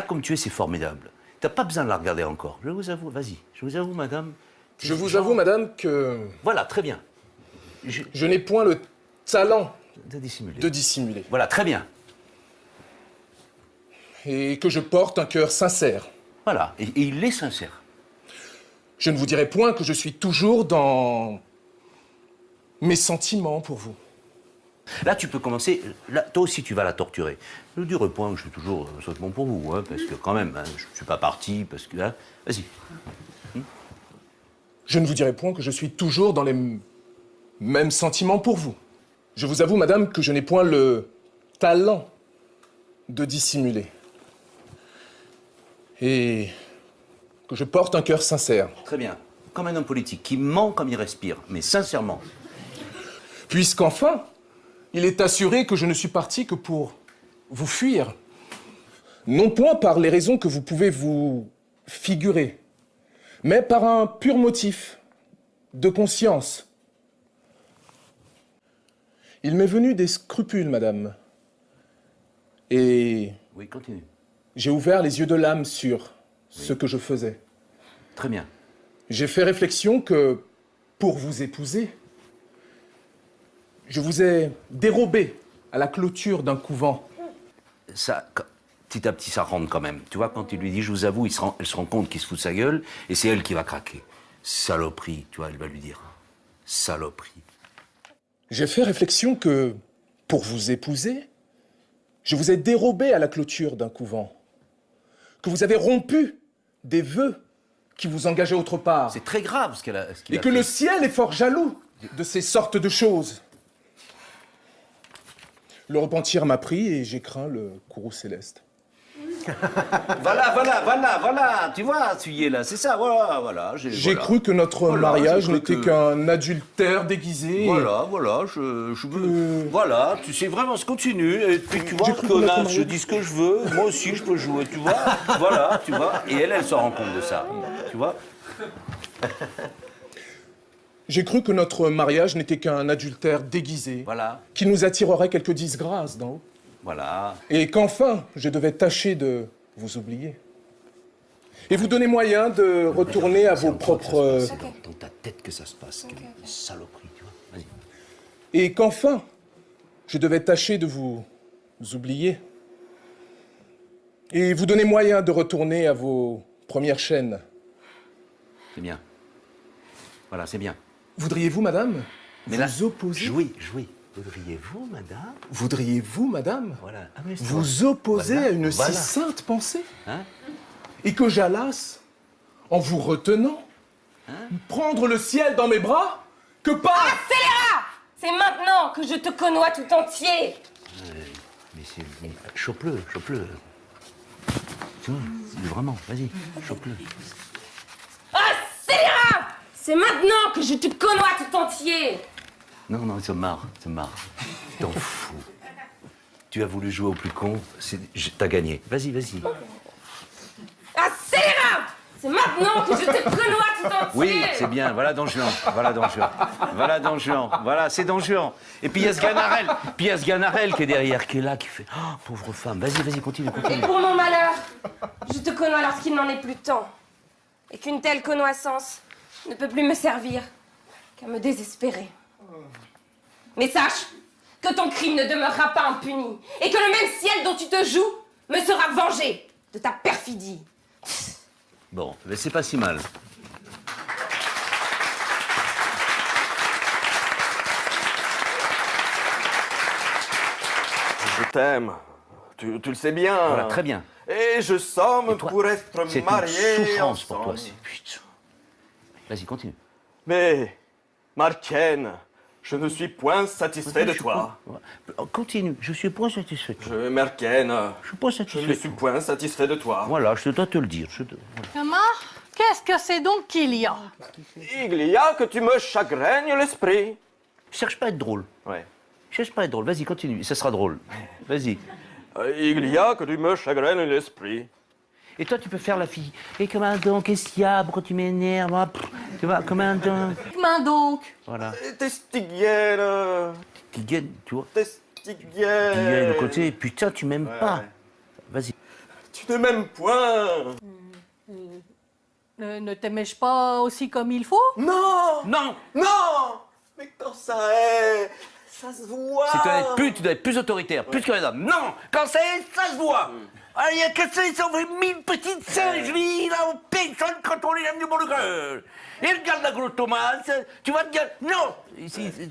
là, comme tu es, c'est formidable. T'as pas besoin de la regarder encore. Je vous avoue, vas-y. Je vous avoue, madame. Je vous avoue, madame, que... Voilà, très bien. Je n'ai point le talent De dissimuler. de dissimuler. Voilà, très bien. Et que je porte un cœur sincère. Voilà, et il est sincère. Je ne vous dirai point que je suis toujours dans mes sentiments pour vous. Là, tu peux commencer. Là, toi aussi, tu vas la torturer. Je ne dirai point que je suis toujours bon pour vous, hein, parce que quand même, hein, je ne suis pas parti, parce que... Hein, vas-y. Je ne vous dirai point que je suis toujours dans les mêmes sentiments pour vous. Je vous avoue, madame, que je n'ai point le talent de dissimuler. Et que je porte un cœur sincère. Très bien. Comme un homme politique qui ment comme il respire, mais sincèrement. Puisqu'enfin, il est assuré que je ne suis parti que pour vous fuir. Non point par les raisons que vous pouvez vous figurer, mais par un pur motif de conscience. Il m'est venu des scrupules, madame. Et Oui, continue. j'ai ouvert les yeux de l'âme sur ce que je faisais. Très bien. J'ai fait réflexion que, pour vous épouser, je vous ai dérobé à la clôture d'un couvent. Ça, petit à petit, ça rentre quand même. Tu vois, quand il lui dit « je vous avoue », elle se rend compte qu'il se fout de sa gueule, et c'est elle qui va craquer. Saloperie, tu vois, elle va lui dire. Saloperie. J'ai fait réflexion que, pour vous épouser, je vous ai dérobé à la clôture d'un couvent, que vous avez rompu des vœux qui vous engageaient autre part, C'est très grave ce qu'il a et que fait. le ciel est fort jaloux de ces sortes de choses. Le repentir m'a pris et j'ai craint le courroux céleste. Voilà, tu vois, tu y es là, c'est ça, voilà. J'ai cru que notre Voilà, mariage j'ai cru n'était que- qu'un adultère déguisé. Voilà, je veux... Voilà, tu sais vraiment, se continue, et puis tu vois, J'ai cru que que notre là, mariage- je dis ce que je veux, moi aussi je peux jouer, tu vois. Voilà, tu vois, et elle se rend compte de ça, tu vois. J'ai cru que notre mariage n'était qu'un adultère déguisé, Voilà, qui nous attirerait quelques disgrâces d'en haut. voilà. Et qu'enfin, je devais tâcher de vous oublier. Et vous donner moyen de retourner à C'est vos en toi que propres... ça se passe, c'est dans ta tête que ça se passe, quelle saloperie, tu vois. Vas-y. Et qu'enfin, je devais tâcher de vous oublier. Et vous donner moyen de retourner à vos premières chaînes. C'est bien. Voilà, c'est bien. Voudriez-vous, madame, Mais vous là, opposer... jouez. Voudriez-vous, madame? Voudriez-vous, madame, Voilà, amuse-toi. vous opposer Voilà, à une voilà. si sainte pensée? Hein? Et que j'allasse, en vous retenant, prendre le ciel dans mes bras, que par... Scélérat! C'est maintenant que je te connois tout entier. Mais c'est... Chope-le. Tu vois, vraiment, vas-y, chope-le. Ah, scélérat! C'est maintenant que je te connois tout entier. Non, il se marre. T'en fous. Tu as voulu jouer au plus con, t'as gagné. Vas-y. Ah, scélérat! C'est maintenant que je te connois tout entier. Oui, c'est bien, voilà Don Juan. Voilà, c'est Don Juan. Et puis il y a ce Ganarelle qui est derrière, qui est là, qui fait « Oh, pauvre femme, vas-y, continue. Et pour mon malheur, je te connois lorsqu'il n'en est plus temps. Et qu'une telle connoissance ne peut plus me servir qu'à me désespérer. Mais sache que ton crime ne demeurera pas impuni. Et que le même ciel dont tu te joues me sera vengé de ta perfidie. Bon, mais c'est pas si mal. Je t'aime. Tu le sais bien. Voilà, très bien. Et je somme Et toi, pour être c'est une marié souffrance pour toi. ensemble. Putain. Vas-y, continue. Mais, Martienne, je ne suis point satisfait de toi. Continue, je suis pas satisfait. Martienne, Je suis pas je satisfait. ne suis point satisfait de toi. Voilà, je dois te le dire. Maman, qu'est-ce que c'est donc qu'il y a? Il y a que tu me chagrignes l'esprit. Cherche pas à être drôle. Ouais. Vas-y, continue, ça sera drôle. Vas-y. Il y a que tu me chagrignes l'esprit. Et toi, tu peux faire la fille. Et comment donc, qu'est-ce qu'il y a? Pourquoi tu m'énerves? Ah, tu vois, comment donc? Main donc. Voilà. Testigienne. Tu vois? Testigienne. Il y a le côté, putain, tu m'aimes pas. ouais. Vas-y. Tu ne m'aimes point. Ne t'aimais-je pas aussi comme il faut? Non. Non! Non. Mais quand ça est, ça se voit. Si tu dois être plus autoritaire, plus que les hommes. Non! Quand c'est, ça se voit! Ah, il y a que ça, ils ont fait 1000 petites singeries, là, on personne quand on les aime du bon cœur. Et regarde la grosse Thomas, tu vas te dire, non!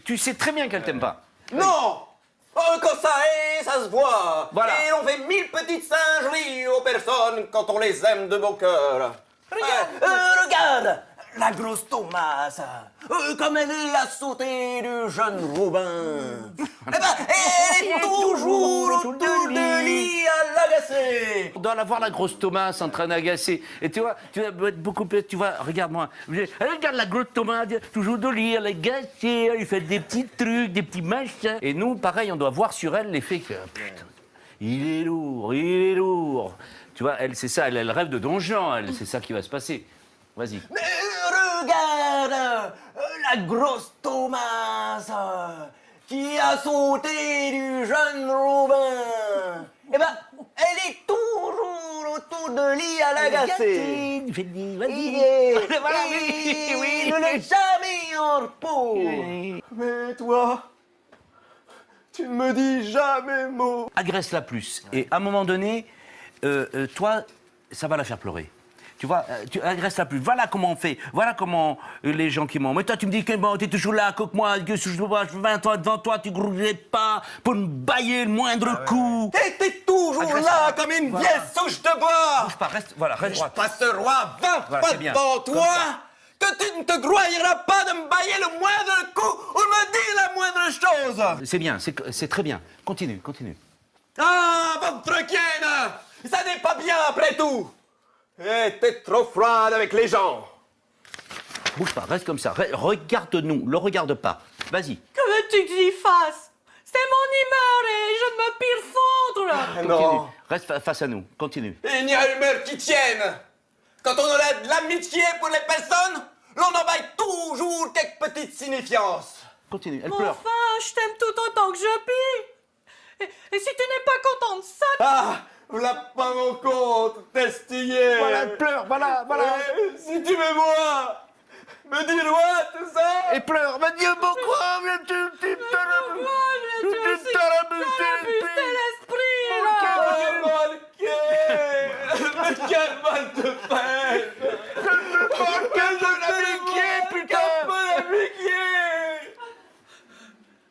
Tu sais très bien qu'elle t'aime pas. Non. Quand ça est, ça se voit. Voilà. Et on fait 1000 petites singeries aux personnes quand on les aime de bon cœur. Regarde la grosse Thomas, comme elle est à sauter du jeune Robin. Eh ben, elle est toujours autour de lit à l'agacer. On doit la voir, la grosse Thomas, en train d'agacer. Et tu vois, tu vas être beaucoup plus. Tu vois, regarde-moi. Regarde la grosse Thomas, toujours de lire, l'agacer, elle fait des petits trucs, des petits machins. Et nous, pareil, on doit voir sur elle l'effet que. Putain, il est lourd, il est lourd. Tu vois, elle, c'est ça, elle rêve de Don Juan, elle, c'est ça qui va se passer. Vas-y. Mais regarde la grosse Thomas qui a sauté du jeune Robin. Eh ben, elle est toujours autour de lit à l'agacer. Vas-y. Voilà, oui. Ne laisse jamais en repos. Mais toi, tu ne me dis jamais mot. Agresse-la plus. Et à un moment donné, toi, ça va la faire pleurer. Tu vois, tu agresses-la plus. Voilà comment on fait. Voilà comment les gens qui m'ont. Mais toi, tu me dis que bon, t'es toujours là, que moi, que je 20 ans devant toi, tu grouillais pas pour me bailler le moindre coup. T'es toujours là comme une vieille souche de bois. Bouge pas, reste droit. Passerois, 20 Voilà, fois c'est bien. devant Comme toi. ça. Que tu ne te grouilleras pas de me bailler le moindre coup ou de me dire la moindre chose. C'est bien, c'est très bien. Continue. Ah, votre chienne, ça n'est pas bien après tout. Eh, t'es trop froide avec les gens. Bouge pas, reste comme ça. Regarde-nous, le regarde pas. Vas-y. Que veux-tu que j'y fasse? C'est mon humeur et je ne me pire fondre. Ah, Continue. non, Reste face à nous. Continue. il n'y a humeur qui tienne. Quand on a de l'amitié pour les personnes, l'on en baille toujours quelques petites signifiances. Continue. Elle Mais pleure. enfin, je t'aime tout autant que je puis. Et si tu n'es pas content de ça, Ah, voilà pas mon compte, testillé. Voilà, elle pleure. Voilà. Eh, si tu veux moi, me dis-moi tout ça. Et pleure. Mais Dieu, pourquoi tu c'est l'esprit, là. Mais quel mal te fait.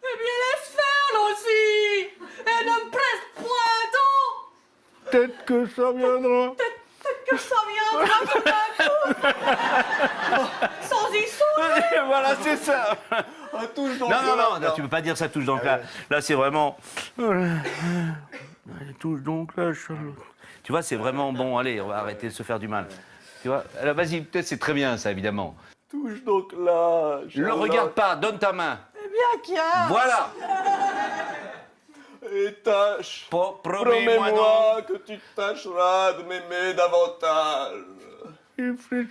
Eh bien, laisse faire, là aussi. Et ne me presse point tant. Peut-être que ça viendra. Peut-être que ça viendra tout d'un coup. Sans y sourire. Voilà, c'est ça. Touche donc Non, tu peux pas dire ça touche donc là. Là, c'est vraiment. Touche donc là, Charlotte. Tu vois, c'est vraiment bon. Allez, on va arrêter de se faire du mal. Tu vois, alors vas-y, peut-être c'est très bien ça, évidemment. touche donc là. Le regarde pas, donne ta main. Eh bien, qu'il y a. Voilà. Et tâche. Promets-moi donc. Promets-moi que tu tâcheras de m'aimer davantage. Je ferai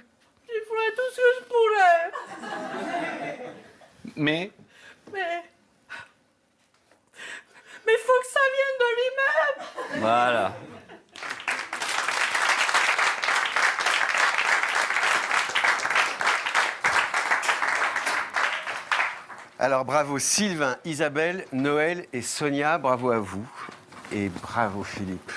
tout ce que je pourrais. Mais. Mais faut que ça vienne de lui-même. Voilà. Alors bravo Sylvain, Isabelle, Noël et Sonia, bravo à vous. Et bravo Philippe.